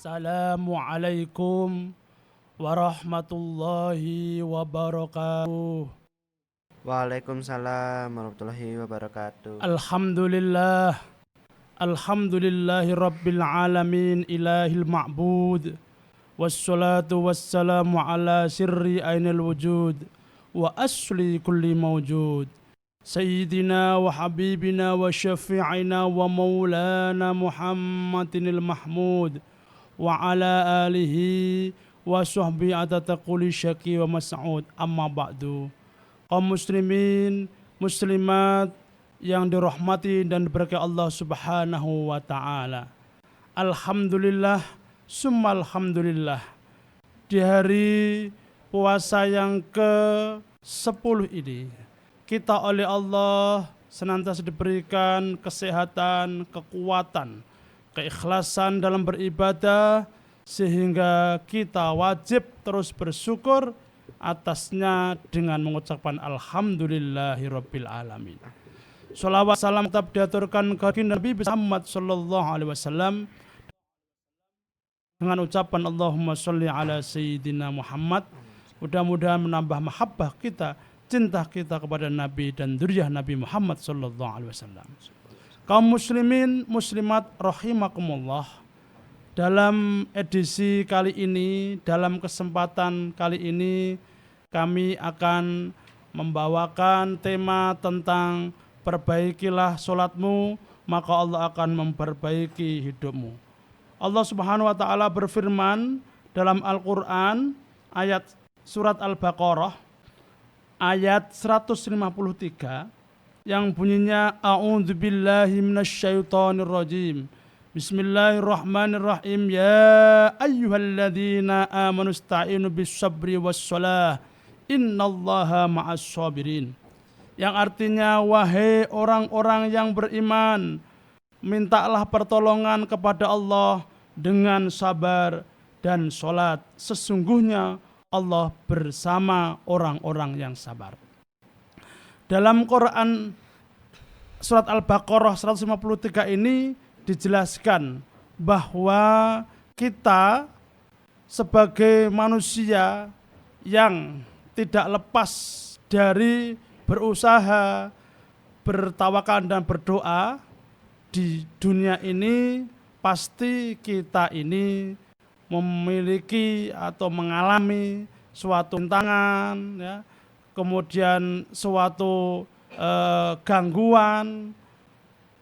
Assalamualaikum warahmatullahi wabarakatuh. Waalaikumsalam warahmatullahi wabarakatuh. Alhamdulillah. Alhamdulillahi rabbil alamin ilahil ma'bud. Wassalatu wassalamu ala sirri ainil wujud wa asli kulli mawjud. Sayyidina wa habibina wa syafi'ina wa maulana Muhammadinil mahmud wa ala alihi wa sahbihi atata kulli syaki wa mas'ud. Amma ba'du. Kaum muslimin, muslimat yang dirahmati dan diberkahi Allah Subhanahu wa taala. Alhamdulillah, summa alhamdulillah. Di hari puasa yang ke-10 ini, kita oleh Allah senantiasa diberikan kesehatan, kekuatan, keikhlasan dalam beribadah, sehingga kita wajib terus bersyukur atasnya dengan mengucapkan alhamdulillahirabbil alamin. Shalawat salam tetap diaturkan ke Nabi Muhammad sallallahu alaihi wasallam dengan ucapan Allahumma sholli ala sayyidina Muhammad. Mudah-mudahan menambah mahabbah kita, cinta kita kepada Nabi dan dzurriyyah Nabi Muhammad sallallahu alaihi wasallam. Kaum muslimin, muslimat rahimakumullah. Dalam edisi kali ini, dalam kesempatan kali ini, kami akan membawakan tema tentang perbaikilah sholatmu, maka Allah akan memperbaiki hidupmu. Allah Subhanahu wa taala berfirman dalam Al-Qur'an ayat surat Al-Baqarah ayat 153 yang bunyinya a'udzubillahi minasyaitonirrajim. Bismillahirrahmanirrahim. Ya ayyuhalladzina amanu ista'inu bis-sabri was-shalah innallaha ma'as sabirin. Yang artinya, wahai orang-orang yang beriman, mintalah pertolongan kepada Allah dengan sabar dan sholat. Sesungguhnya Allah bersama orang-orang yang sabar. Dalam Quran surat Al-Baqarah 153 ini dijelaskan bahwa kita sebagai manusia yang tidak lepas dari berusaha, bertawakal dan berdoa di dunia ini, pasti kita ini memiliki atau mengalami suatu rintangan, ya, kemudian suatu gangguan.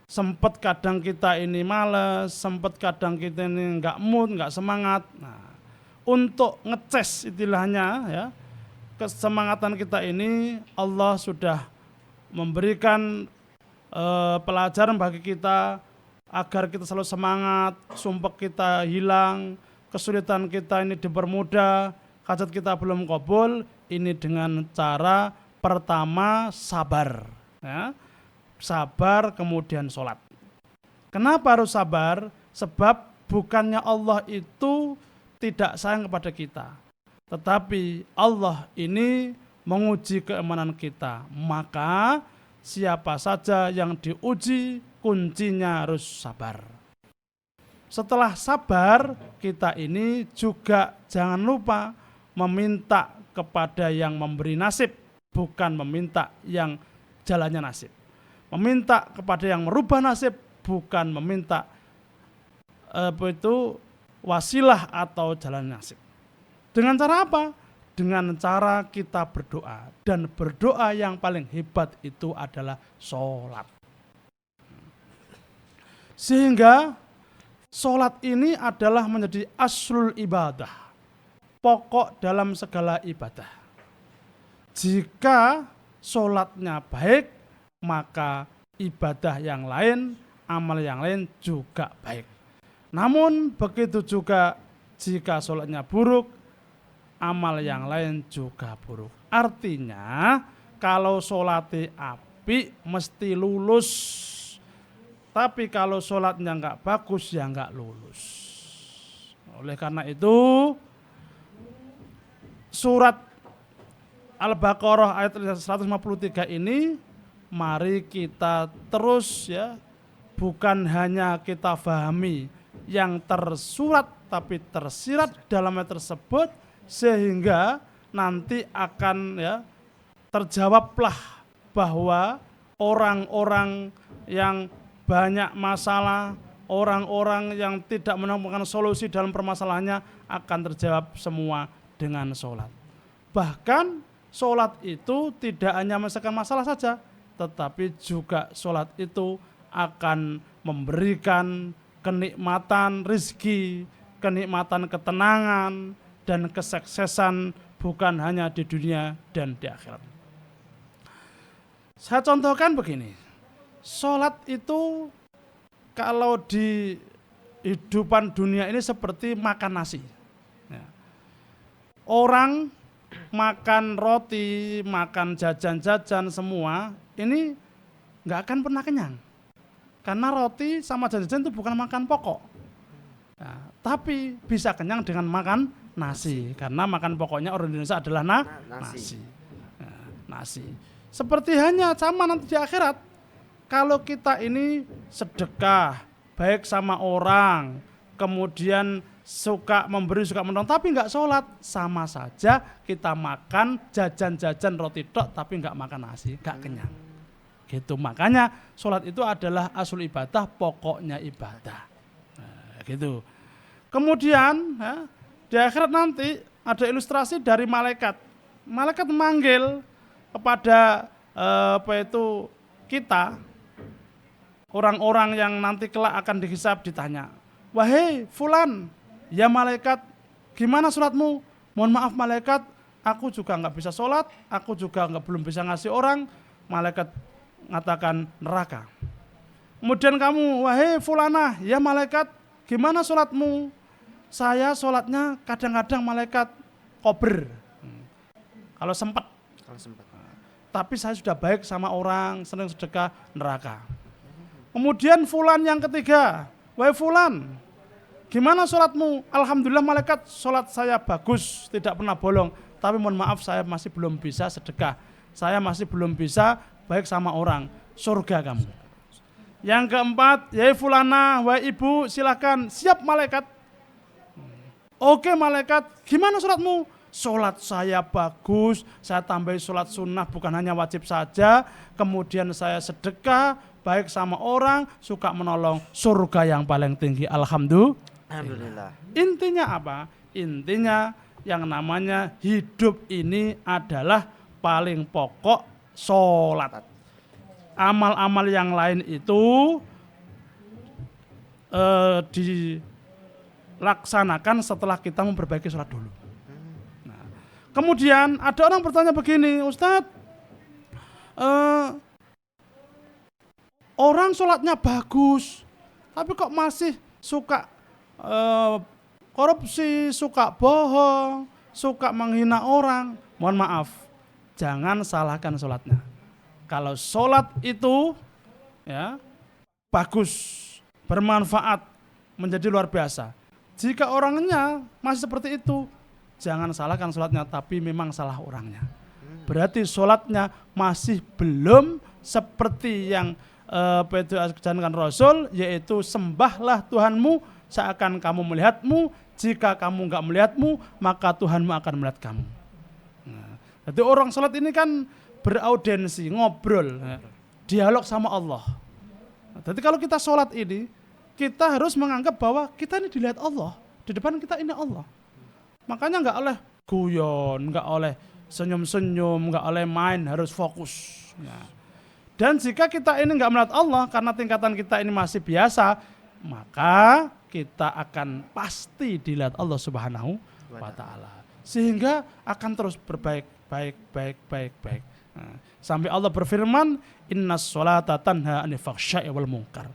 Sempat kadang kita ini malas, sempat kadang kita ini nggak mood, nggak semangat. Nah, untuk ngeces istilahnya, ya, kesemangatan kita ini Allah sudah memberikan pelajaran bagi kita agar kita selalu semangat, sumpah kita hilang, kesulitan kita ini dipermudah, hajat kita belum kabul, ini dengan cara pertama sabar, ya. Sabar kemudian sholat. Kenapa harus sabar? Sebab bukannya Allah itu tidak sayang kepada kita, tetapi Allah ini menguji keimanan kita. Maka siapa saja yang diuji, kuncinya harus sabar. Setelah sabar, kita ini juga jangan lupa meminta kepada yang memberi nasib, bukan meminta yang jalannya nasib. Meminta kepada yang merubah nasib, bukan meminta wasilah atau jalan nasib. Dengan cara apa? Dengan cara kita berdoa. Dan berdoa yang paling hebat itu adalah sholat. Sehingga sholat ini adalah menjadi aslul ibadah, pokok dalam segala ibadah. Jika sholatnya baik, maka ibadah yang lain, amal yang lain juga baik. Namun begitu juga jika sholatnya buruk, amal yang lain juga buruk. Artinya kalau sholatnya apik mesti lulus, tapi kalau sholatnya nggak bagus ya nggak lulus. Oleh karena itu surat Al-Baqarah ayat 153 ini mari kita terus, ya, bukan hanya kita pahami yang tersurat tapi tersirat dalamnya tersebut sehingga nanti akan terjawablah bahwa orang-orang yang banyak masalah, orang-orang yang tidak menemukan solusi dalam permasalahannya akan terjawab semua dengan sholat. Bahkan sholat itu tidak hanya menyelesaikan masalah saja, tetapi juga sholat itu akan memberikan kenikmatan rezeki, kenikmatan ketenangan, dan kesuksesan bukan hanya di dunia dan di akhirat. Saya contohkan begini, sholat itu kalau di kehidupan dunia ini seperti makan nasi. Orang makan roti, makan jajan-jajan semua, ini nggak akan pernah kenyang. Karena roti sama jajan itu bukan makan pokok. Nah, tapi bisa kenyang dengan makan nasi. Karena makan pokoknya orang Indonesia adalah nasi. Nah, nasi. Seperti hanya sama nanti di akhirat. Kalau kita ini sedekah, baik sama orang, kemudian suka memberi, suka menolong, tapi nggak sholat, sama saja kita makan jajan-jajan roti tok, tapi nggak makan nasi, nggak kenyang. Gitu, makanya sholat itu adalah asul ibadah, pokoknya ibadah. Nah, gitu. Kemudian di akhirat nanti ada ilustrasi dari malaikat. Malaikat memanggil kepada kita, orang-orang yang nanti kelak akan dihisab, ditanya, wahai fulan, ya malaikat, gimana sholatmu? Mohon maaf malaikat, aku juga nggak bisa sholat, aku juga belum bisa ngasih orang. Malaikat mengatakan neraka. Kemudian kamu, wahai fulanah, ya malaikat, gimana sholatmu? Saya sholatnya kadang-kadang malaikat kober, kalau sempat. Tapi saya sudah baik sama orang, senang sedekah, neraka. Kemudian fulan yang ketiga, wahai fulan, gimana sholatmu? Alhamdulillah malaikat, sholat saya bagus, tidak pernah bolong. Tapi mohon maaf saya masih belum bisa sedekah. Saya masih belum bisa baik sama orang. Surga kamu. Yang keempat, ya fulana, wahai ibu, silakan, siap malaikat. Oke malaikat, gimana sholatmu? Sholat saya bagus, saya tambahi sholat sunnah bukan hanya wajib saja. Kemudian saya sedekah, baik sama orang, suka menolong, surga yang paling tinggi. Alhamdulillah. Intinya apa? Intinya yang namanya hidup ini adalah paling pokok sholat. Amal-amal yang lain itu dilaksanakan setelah kita memperbaiki sholat dulu. Nah, kemudian ada orang bertanya begini, Ustadz, orang sholatnya bagus, tapi kok masih suka korupsi, suka bohong, suka menghina orang. Mohon maaf, jangan salahkan sholatnya. Kalau sholat itu bagus, bermanfaat, menjadi luar biasa. Jika orangnya masih seperti itu, jangan salahkan sholatnya, tapi memang salah orangnya. Berarti sholatnya masih belum seperti yang diajarkan Rasul, yaitu sembahlah Tuhanmu seakan kamu melihatmu. Jika kamu enggak melihatmu, maka Tuhanmu akan melihat kamu. Nah, jadi orang sholat ini kan beraudiensi, ngobrol, dialog sama Allah. Jadi kalau kita sholat ini, kita harus menganggap bahwa kita ini dilihat Allah. Di depan kita ini Allah. Makanya enggak oleh guyon, enggak oleh senyum-senyum, enggak oleh main, harus fokus. Nah. Dan jika kita ini enggak melihat Allah, karena tingkatan kita ini masih biasa, maka kita akan pasti dilihat Allah Subhanahu wa Ta'ala. Sehingga akan terus berbaik. Nah, sampai Allah berfirman, innas sholata tanha anil fahsya'i wal munkar.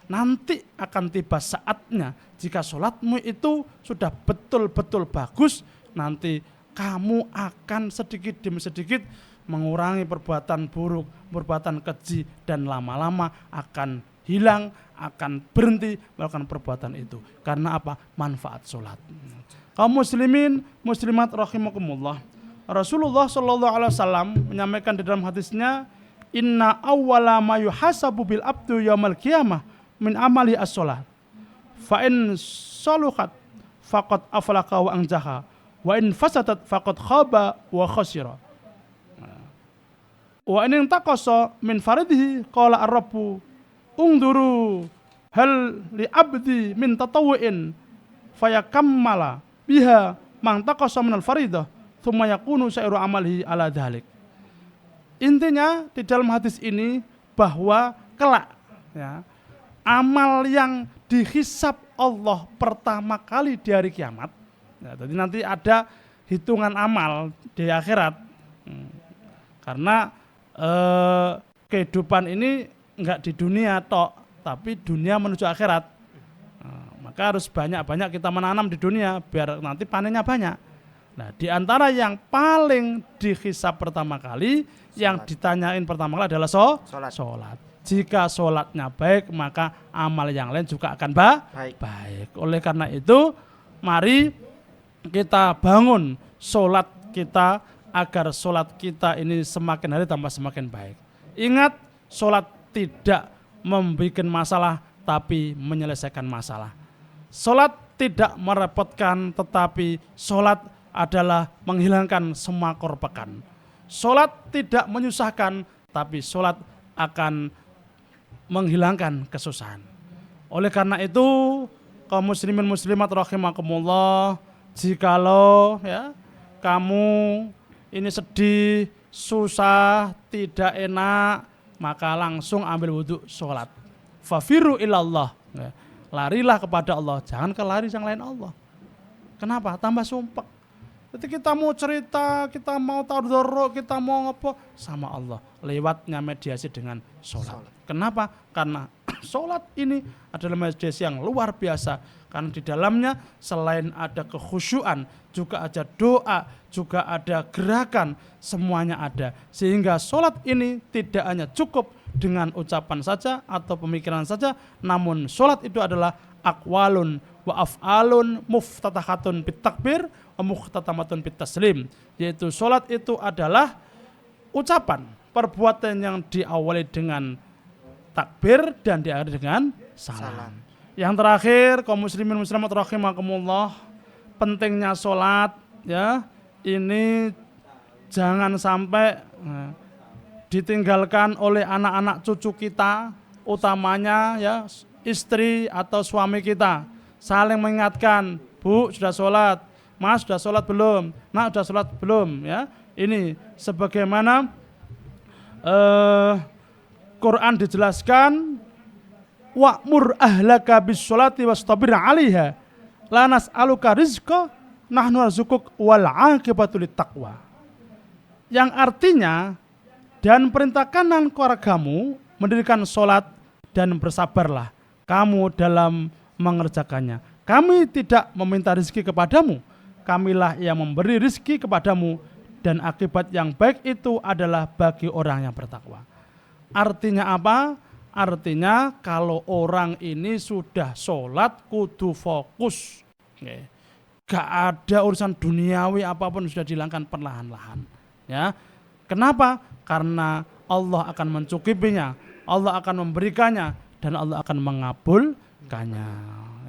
Nanti akan tiba saatnya jika sholatmu itu sudah betul-betul bagus, nanti kamu akan sedikit demi sedikit mengurangi perbuatan buruk, perbuatan keji, dan lama-lama akan hilang, akan berhenti melakukan perbuatan itu. Karena apa? Manfaat sholat. Kaum muslimin, muslimat rahimakumullah. Rasulullah SAW menyampaikan di dalam hadisnya, inna awwala ma yuhasabu bil abdu yaumal qiyamah min amali as-sholat. Fa in saluhat faqad aflaha wa anjaha wa in fasadat faqad khaba wa khasira. Wa in taqasa min faridihi qala ar-rabbu ungduru hal li abdi min tatawwu'in fayakammala biha man taqasa minal faridah thumma yakunu sa'iru amalihi ala dhalik. Intinya di dalam hadis ini bahwa kelak ya, amal yang dihisab Allah pertama kali di hari kiamat ya, jadi nanti ada hitungan amal di akhirat karena kehidupan ini enggak di dunia tok, tapi dunia menuju akhirat. Maka harus banyak-banyak kita menanam di dunia biar nanti panennya banyak. Nah, di antara yang paling dihisab pertama kali, yang ditanyain pertama kali adalah sholat. Jika sholatnya baik, maka amal yang lain juga akan baik. Oleh karena itu, mari kita bangun sholat kita agar sholat kita ini semakin hari tambah semakin baik. Ingat, sholat tidak membuat masalah, tapi menyelesaikan masalah. Sholat tidak merepotkan, tetapi sholat adalah menghilangkan semua korbakan. Sholat tidak menyusahkan, tapi sholat akan menghilangkan kesusahan. Oleh karena itu, kaum muslimin muslimat rahimakumullah, jikalau ya kamu ini sedih, susah, tidak enak, maka langsung ambil wudhu sholat. Fafiru ilallah, ya. Larilah kepada Allah, jangan kelari yang lain Allah. Kenapa? Tambah sumpek. Jadi kita mau cerita, kita mau tadarruk, kita mau apa sama Allah, lewatnya mediasi dengan sholat. Kenapa? Karena sholat ini adalah mediasi yang luar biasa. Karena di dalamnya selain ada kekhusyuan, juga ada doa, juga ada gerakan, semuanya ada. Sehingga sholat ini tidak hanya cukup dengan ucapan saja atau pemikiran saja, namun sholat itu adalah aqwalun wa af'alun muftatahatun bitakbir wa muhtatamatun bitaslim. Yaitu sholat itu adalah ucapan, perbuatan yang diawali dengan takbir dan diakhiri dengan salam. Yang terakhir, kaum muslimin muslimat rahimakumullah, pentingnya sholat ya, ini jangan sampai ditinggalkan oleh anak-anak cucu kita, utamanya ya istri atau suami kita. Saling mengingatkan, Bu sudah sholat, Mas sudah sholat belum, Nak sudah sholat belum ya. Ini sebagaimana Quran dijelaskan, wa'mur ahlaka bis sholati wastabir 'alaiha la nas'aluka rizqa nahnu narzuquk wal 'aqibatu littaqwa. Yang artinya, dan perintahkanlah keluargamu mendirikan sholat dan bersabarlah kamu dalam mengerjakannya. Kami tidak meminta rezeki kepadamu, kamilah yang memberi rezeki kepadamu, dan akibat yang baik itu adalah bagi orang yang bertakwa. Artinya apa? Artinya kalau orang ini sudah sholat kudu fokus. Gak ada urusan duniawi apapun, sudah dihilangkan perlahan-lahan. Ya. Kenapa? Karena Allah akan mencukupinya, Allah akan memberikannya, dan Allah akan mengabulkannya.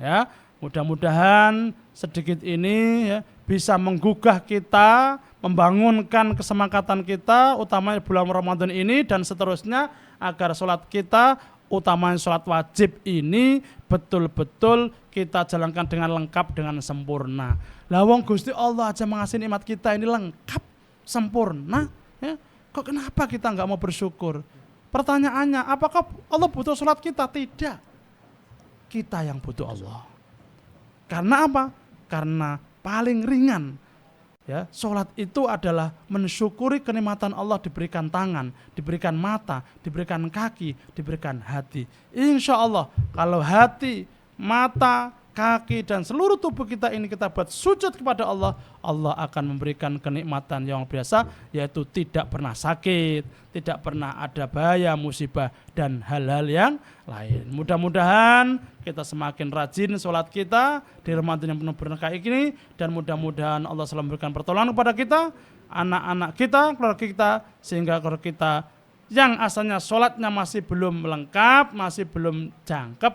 Ya. Mudah-mudahan sedikit ini ya, bisa menggugah kita, membangunkan kesemangatan kita, utamanya bulan Ramadan ini dan seterusnya, agar sholat kita, utamanya sholat wajib ini, betul-betul kita jalankan dengan lengkap, dengan sempurna. Lah wong Gusti Allah aja mengasih nikmat kita ini lengkap, sempurna, ya. Kok kenapa kita nggak mau bersyukur? Pertanyaannya, apakah Allah butuh sholat kita? Tidak. Kita yang butuh Allah. Karena apa? Karena paling ringan. Ya, sholat itu adalah mensyukuri kenikmatan Allah, diberikan tangan, diberikan mata, diberikan kaki, diberikan hati. Insya Allah kalau hati, mata, kaki dan seluruh tubuh kita ini kita buat sujud kepada Allah, Allah akan memberikan kenikmatan yang biasa, yaitu tidak pernah sakit, tidak pernah ada bahaya, musibah dan hal-hal yang lain. Mudah-mudahan kita semakin rajin sholat kita di Ramadan yang penuh berkah ini, dan mudah-mudahan Allah selalu memberikan pertolongan kepada kita, anak-anak kita, keluarga kita, sehingga keluarga kita yang asalnya sholatnya masih belum lengkap, masih belum jangkep,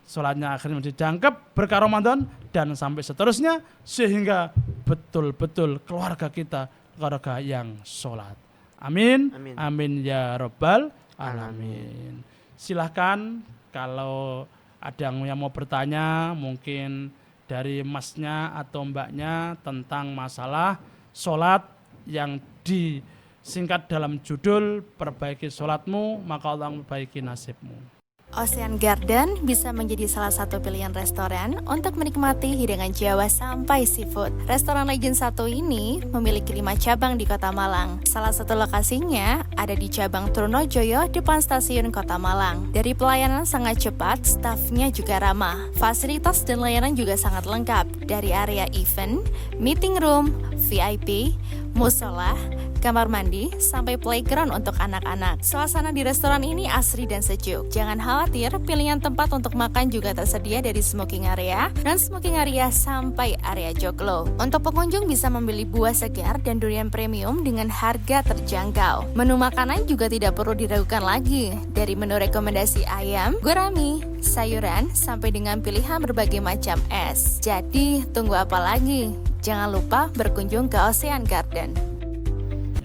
sholatnya akhirnya dijangkep berkah Ramadan dan sampai seterusnya sehingga betul-betul keluarga kita keluarga yang sholat. Amin. Amin. Amin ya Rabbal Alamin. Silahkan kalau ada yang mau bertanya mungkin dari masnya atau mbaknya tentang masalah sholat yang disingkat dalam judul perbaiki sholatmu maka Allah memperbaiki nasibmu. Ocean Garden bisa menjadi salah satu pilihan restoran untuk menikmati hidangan Jawa sampai seafood. Restoran Legend 1 ini memiliki 5 cabang di Kota Malang. Salah satu lokasinya ada di cabang Trunojoyo depan stasiun Kota Malang. Dari pelayanan sangat cepat, stafnya juga ramah. Fasilitas dan layanan juga sangat lengkap. Dari area event, meeting room, VIP, musola, kamar mandi, sampai playground untuk anak-anak. Suasana di restoran ini asri dan sejuk. Jangan khawatir, pilihan tempat untuk makan juga tersedia dari smoking area, non-smoking area, sampai area joglo. Untuk pengunjung bisa membeli buah segar dan durian premium dengan harga terjangkau. Menu makanan juga tidak perlu diragukan lagi. Dari menu rekomendasi ayam, gurami, sayuran, sampai dengan pilihan berbagai macam es. Jadi, tunggu apa lagi? Jangan lupa berkunjung ke Ocean Garden.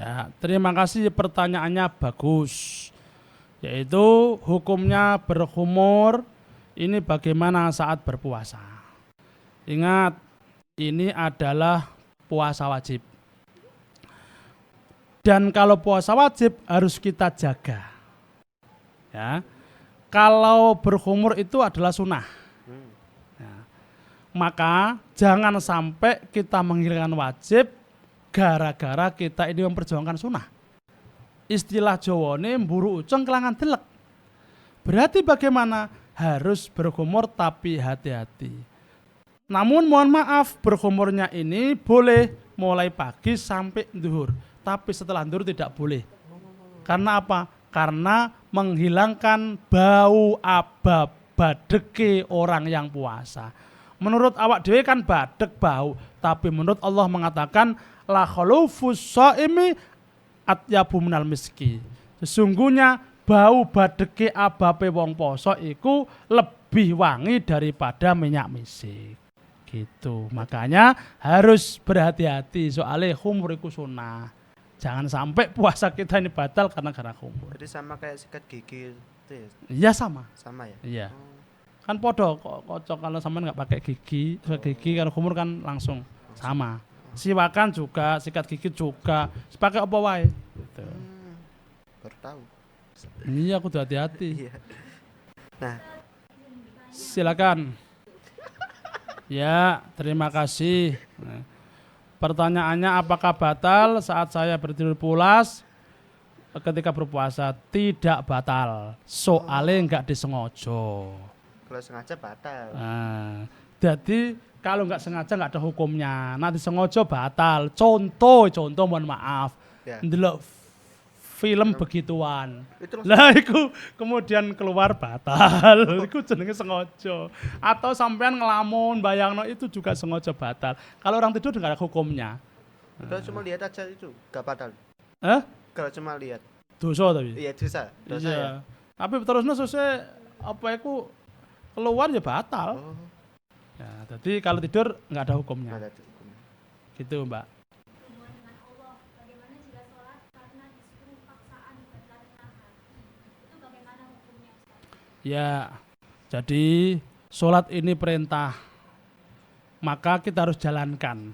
Ya, terima kasih pertanyaannya bagus. Yaitu hukumnya berkhumur ini bagaimana saat berpuasa. Ingat, ini adalah puasa wajib. Dan kalau puasa wajib harus kita jaga. Ya. Kalau berkhumur itu adalah sunnah. Ya. Maka jangan sampai kita menghilangkan wajib gara-gara kita ini memperjuangkan sunnah. Istilah Jawa ini mburu uceng kelangan delek. Berarti bagaimana? Harus berkhumur tapi hati-hati. Namun mohon maaf, berkhumurnya ini boleh mulai pagi sampai zuhur. Tapi setelah zuhur tidak boleh. Karena apa? Karena menghilangkan bau abab badeke orang yang puasa. Menurut awak dhewe kan badek bau, tapi menurut Allah mengatakan la khalufus shaimi atyabu minal miski. Sesungguhnya bau badeke abape wong poso iku lebih wangi daripada minyak misik. Gitu. Makanya harus berhati-hati soalnya khumur iku sunnah. Jangan sampai puasa kita ini batal karena khumur. Jadi sama kayak sikat gigi itu ya? Iya sama. Sama ya? Iya. Kan podo kocok kalau sama nggak pakai gigi, kalau khumur kan langsung sama. Siwakan juga, sikat gigi juga, pakai apa wae. Gitu. Baru tahu. Iya, aku tuh hati-hati. Iya. Nah, silakan. Ya, terima kasih. Nah, pertanyaannya apakah batal saat saya bertidur pulas ketika berpuasa? Tidak batal. Soalnya nggak disengaja. kalau sengaja batal. Nah, jadi kalau nggak sengaja nggak ada hukumnya. Nanti sengaja batal. Contoh mohon maaf. Ya. Ndelok film begituan. Itu Lah iku kemudian keluar batal. Iku jenenge sengaja. Atau sampean ngelamun bayangno itu juga sengaja batal. Kalau orang tidur nggak ada hukumnya. kalau cuma lihat aja itu gak batal. Kalau cuma lihat. Dosa tapi. Iya, dosa Iya. ya. Tapi terusnya selesai apa iku keluar ya batal. Oh, Ya, jadi kalau tidur nggak ada hukumnya. nggak ada hukum. Gitu, Mbak. Ya, jadi sholat ini perintah, maka kita harus jalankan.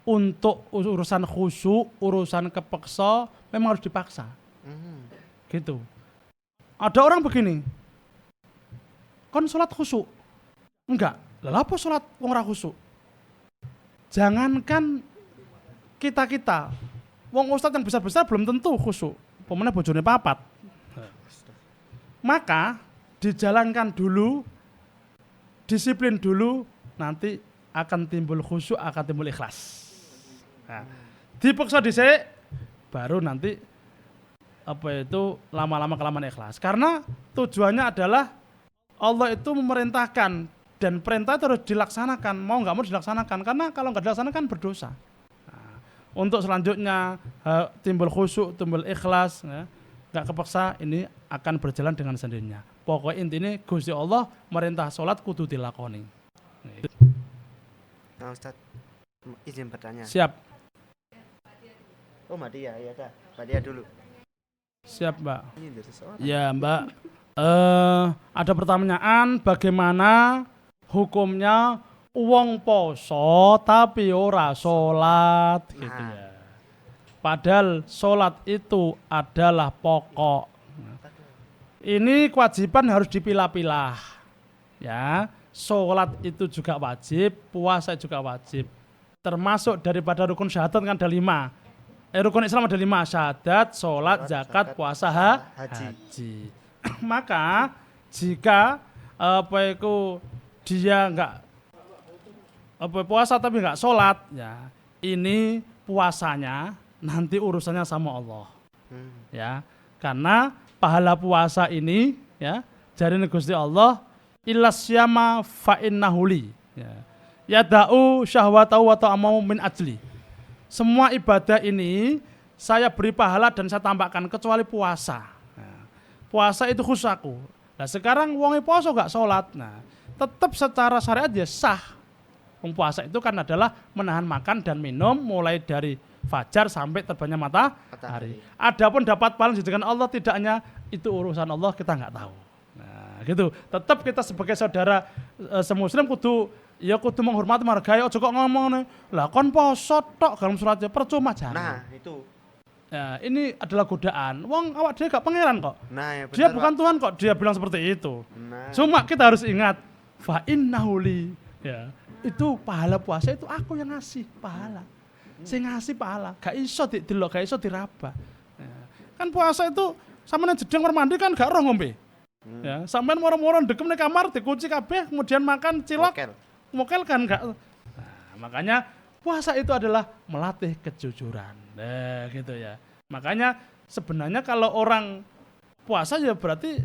Untuk urusan khusyuk, urusan kepeksa, memang harus dipaksa. Gitu. Ada orang begini, kon sholat khusyuk? Enggak, lah apa sholat wong ora khusyuk? Jangankan kita, wong ustadz yang besar-besar belum tentu khusyuk. Pemene bojone papat. Maka dijalankan dulu, disiplin dulu, nanti akan timbul khusyuk, akan timbul ikhlas. Nah, dipaksa dhisik, baru nanti apa itu lama-lama kelamaan ikhlas. Karena tujuannya adalah Allah itu memerintahkan dan perintah itu harus dilaksanakan, mau nggak mau dilaksanakan. Karena kalau nggak dilaksanakan berdosa. Nah, untuk selanjutnya timbul khusyuk, timbul ikhlas, ya, nggak kepaksa, ini akan berjalan dengan sendirinya. Pokoknya intinya Gusti Allah merintah sholat kudu dilakoni. Nah, Ustaz, izin bertanya. Siap. Oh, Mbak Dia, ya dah. Mbak Dia dulu. Siap, Mbak. Ini dari seorang. Ya, Mbak. Ada pertanyaan, bagaimana hukumnya wong poso tapi ora sholat gitu ya. Padahal sholat itu adalah pokok. Ini kewajiban harus dipilah-pilah. Ya, sholat itu juga wajib, puasa juga wajib. Termasuk daripada rukun syahadat kan ada 5. Rukun Islam ada 5, syahadat, sholat, zakat, puasa, haji. Maka jika dia enggak puasa tapi enggak sholat, ya ini puasanya nanti urusannya sama Allah. Ya, karena pahala puasa ini ya dari Gusti Allah illas syama fa innahu li. Ya da'u syahwatahu wa ta'amahu min ajli. Semua ibadah ini saya beri pahala dan saya tambahkan kecuali puasa. Puasa itu khusus aku. Nah sekarang wong poso gak sholat, nah tetap secara syariat ya sah. Puasa itu kan adalah menahan makan dan minum mulai dari fajar sampai terbitnya matahari. Adapun dapat pahala dengan Allah tidaknya itu urusan Allah, kita nggak tahu. Nah gitu. Tetap kita sebagai saudara semuslim kudu menghormati, menghargai. Ojo kok ngomong nih, lah kon poso tok dalam suratnya percuma jangan. Nah itu. Ya, ini adalah godaan. Wong awak dia gak pangeran kok. Nah, ya benar, dia bukan Tuhan kok dia bilang seperti itu. Nah. Cuma kita harus ingat fa innahu li. Ya, itu pahala puasa itu aku yang ngasih pahala. Saya ngasih pahala. Gak iso didelok, gak iso diraba. Ya. Kan puasa itu sama nang jedeng kamar mandi kan gak roh ngombe. Ya, sampean moro-moro ndekem ning kamar dikunci kabeh kemudian makan cilok. Mokel kan enggak. Nah, makanya puasa itu adalah melatih kejujuran. Nah, gitu ya. Makanya sebenarnya kalau orang puasa ya berarti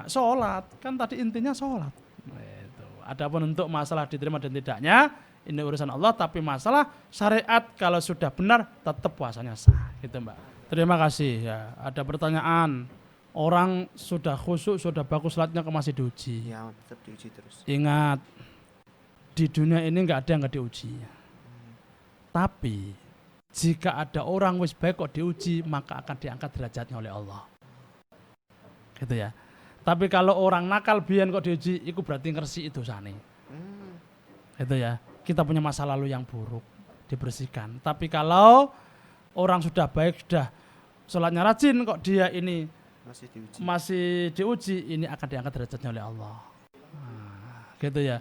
sholat. Kan tadi intinya sholat. Gitu. Adapun untuk masalah diterima dan tidaknya ini urusan Allah, tapi masalah syariat kalau sudah benar tetap puasanya sah. Gitu, Mbak. Terima kasih ya. Ada pertanyaan. Orang sudah khusyuk, sudah bagus salatnya kok masih diuji. Ya, tetap diuji terus. Ingat, di dunia ini nggak ada yang nggak diuji. Tapi jika ada orang wis baik kok diuji, maka akan diangkat derajatnya oleh Allah. Gitu ya. Tapi kalau orang nakal biyen kok diuji, itu berarti ngersi itu sane. Gitu ya. Kita punya masa lalu yang buruk, dibersihkan. Tapi kalau orang sudah baik, sudah sholatnya rajin kok dia ini masih diuji, ini akan diangkat derajatnya oleh Allah. Gitu ya.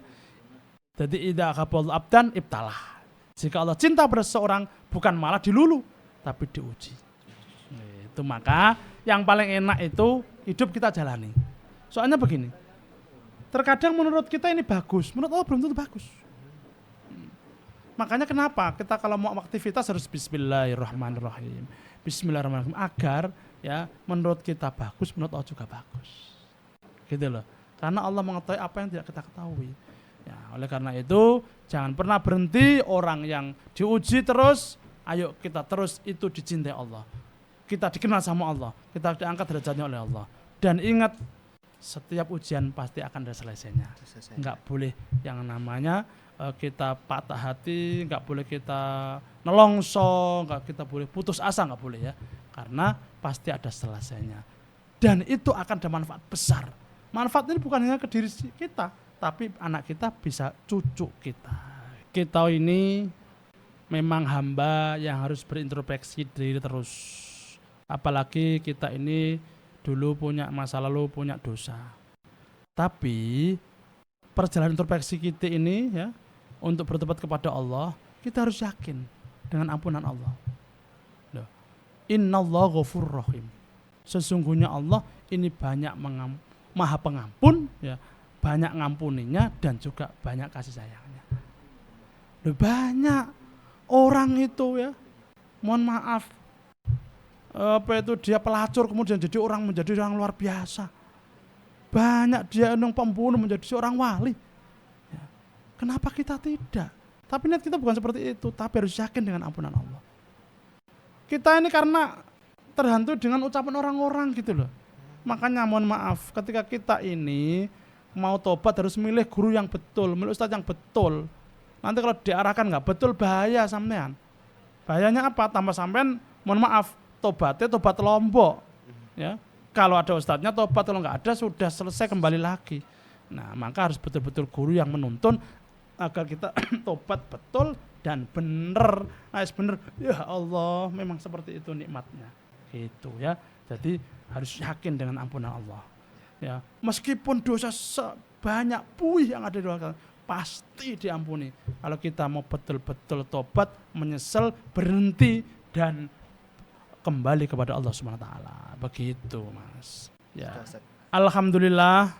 Jadi idza qabal abdan ibtalah. Jika Allah cinta pada seseorang bukan malah dilulu tapi diuji. Itu maka yang paling enak itu hidup kita jalani. Soalnya begini. Terkadang menurut kita ini bagus, menurut Allah belum tentu bagus. Makanya kenapa kita kalau mau aktivitas harus bismillahirrahmanirrahim. Bismillahirrahmanirrahim agar ya menurut kita bagus, menurut Allah juga bagus. Gitu loh. Karena Allah mengetahui apa yang tidak kita ketahui. Ya, oleh karena itu jangan pernah berhenti. Orang yang diuji terus, ayo kita terus, itu dicintai Allah. Kita dikenal sama Allah, kita diangkat derajatnya oleh Allah. Dan ingat, setiap ujian pasti akan ada selesainya. Enggak boleh yang namanya kita patah hati, enggak boleh kita nelongso, enggak kita boleh putus asa, enggak boleh ya. Karena pasti ada selesainya. Dan itu akan ada manfaat besar. Manfaat ini bukan hanya ke diri kita, tapi anak kita bisa cucu kita. Kita ini memang hamba yang harus berintrospeksi diri terus. Apalagi kita ini dulu punya masa lalu, punya dosa. Tapi perjalanan introspeksi kita ini ya, untuk bertobat kepada Allah, kita harus yakin dengan ampunan Allah. Innallaha ghafurur rahim. Sesungguhnya Allah ini maha pengampun ya, banyak ngampuninya dan juga banyak kasih sayangnya. Banyak orang itu ya, mohon maaf, dia pelacur kemudian menjadi orang luar biasa. Banyak dia yang pembunuh menjadi seorang wali. Ya. Kenapa kita tidak? Tapi niat kita bukan seperti itu, tapi harus yakin dengan ampunan Allah. Kita ini karena terhantui dengan ucapan orang-orang gitu loh. Makanya mohon maaf, ketika kita ini mau tobat harus milih guru yang betul, milih ustadz yang betul. Nanti kalau diarahkan nggak betul bahaya sampean. Bahayanya apa? Tambah sampean, mohon maaf, tobatnya tobat lombok. Ya, kalau ada ustadznya tobat, kalau nggak ada sudah selesai kembali lagi. Nah, maka harus betul-betul guru yang menuntun agar kita tobat betul dan benar. Nah, benar. Ya Allah, memang seperti itu nikmatnya. Gitu ya. Jadi harus yakin dengan ampunan Allah. Ya, meskipun dosa sebanyak puih yang ada di luar pasti diampuni. Kalau kita mau betul-betul tobat, menyesal, berhenti dan kembali kepada Allah Subhanahu wa taala. Begitu, Mas. Ya. Alhamdulillah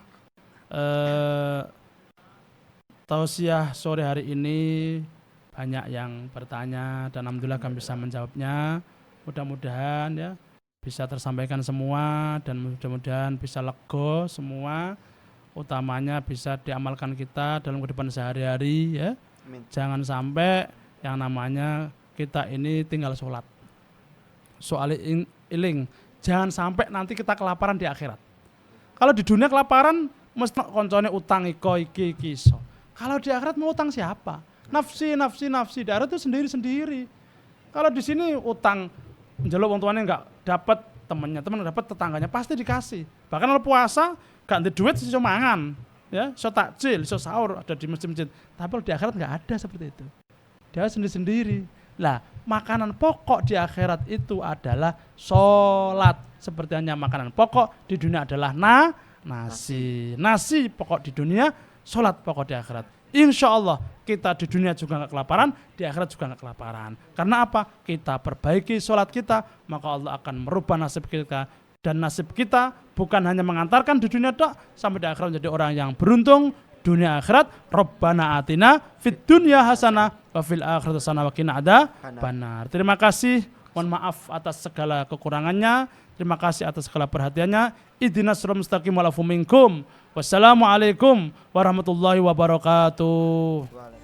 tausiah sore hari ini banyak yang bertanya dan alhamdulillah kami bisa menjawabnya. Mudah-mudahan ya bisa tersampaikan semua dan mudah-mudahan bisa lego semua, utamanya bisa diamalkan kita dalam kehidupan sehari-hari ya. Amin. Jangan sampai yang namanya kita ini tinggal sholat soal iling, jangan sampai nanti kita kelaparan di akhirat. Kalau di dunia kelaparan mesti koncone utang iki iso. Kalau di akhirat mau utang siapa? Nafsi di akhirat itu sendiri-sendiri. Kalau di sini utang njaluk wong tuane enggak dapat, teman dapat, tetangganya pasti dikasih. Bahkan kalau puasa gak ada duit iso mangan, ya, iso takjil, iso sahur ada di masjid-masjid. Tapi kalau di akhirat enggak ada seperti itu. Dia sendiri-sendiri. Lah, makanan pokok di akhirat itu adalah sholat. Seperti hanya makanan pokok di dunia adalah nasi. Nasi pokok di dunia, sholat pokok di akhirat. Insya Allah kita di dunia juga nggak kelaparan, di akhirat juga nggak kelaparan. Karena apa? Kita perbaiki sholat kita, maka Allah akan merubah nasib kita. Dan nasib kita bukan hanya mengantarkan di dunia tok, sampai di akhirat menjadi orang yang beruntung dunia akhirat. Rabbana atina fid dunya hasanah wa fil akhirati hasanah wa qina adzabannar. Terima kasih. Mohon maaf atas segala kekurangannya. Terima kasih atas segala perhatiannya. Ihdinas siratal mustaqim wal afu minkum. Wassalamualaikum warahmatullahi wabarakatuh.